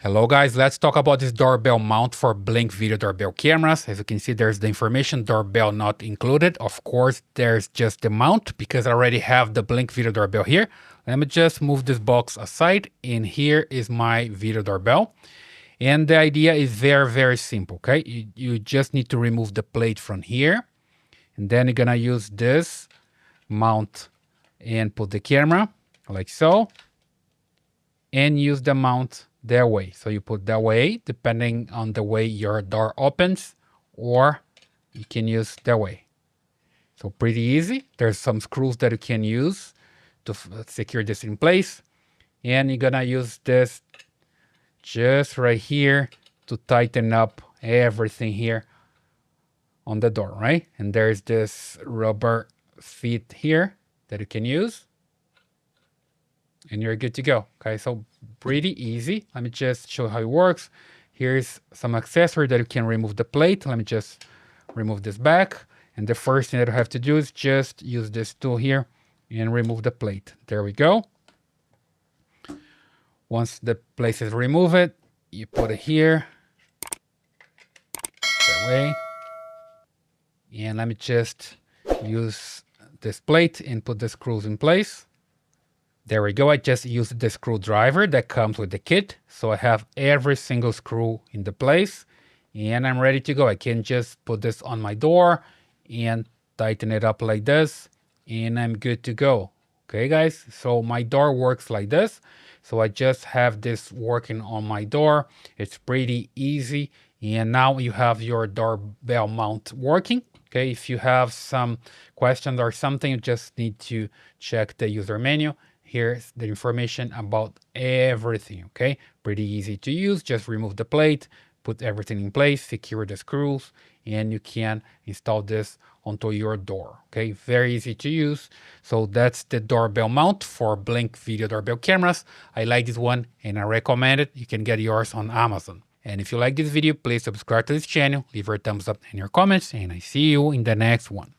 Hello guys, let's talk about this doorbell mount for Blink video doorbell cameras. As you can see, there's the information, doorbell not included. Of course, there's just the mount because I already have the Blink video doorbell here. Let me just move this box aside, and here is my video doorbell. And the idea is very simple, okay? You just need to remove the plate from here, and then you're gonna use this mount and put the camera like so, and use the mount that way. So you put that way, depending on the way your door opens, or you can use that way. So pretty easy. There's some screws that you can use to secure this in place. And you're gonna use this just right here to tighten up everything here on the door, right? And there's this rubber feet here that you can use, and you're good to go. Okay, so pretty easy. Let me just show how it works. Here's some accessory that you can remove the plate. Let me just remove this back. And the first thing that I have to do is just use this tool here and remove the plate. There we go. Once the plate is removed, you put it here that way. And let me just use this plate and put the screws in place. There we go. I just used the screwdriver that comes with the kit. So I have every single screw in the place and I'm ready to go. I can just put this on my door and tighten it up like this and I'm good to go. Okay, guys. So my door works like this. So I just have this working on my door. It's pretty easy. And now you have your doorbell mount working. Okay, if you have some questions or something, you just need to check the user menu. Here's the information about everything, okay? Pretty easy to use. Just remove the plate, put everything in place, secure the screws, and you can install this onto your door, okay? Very easy to use. So that's the doorbell mount for Blink video doorbell cameras. I like this one and I recommend it. You can get yours on Amazon. And if you like this video, please subscribe to this channel, leave a thumbs up in your comments, and I see you in the next one.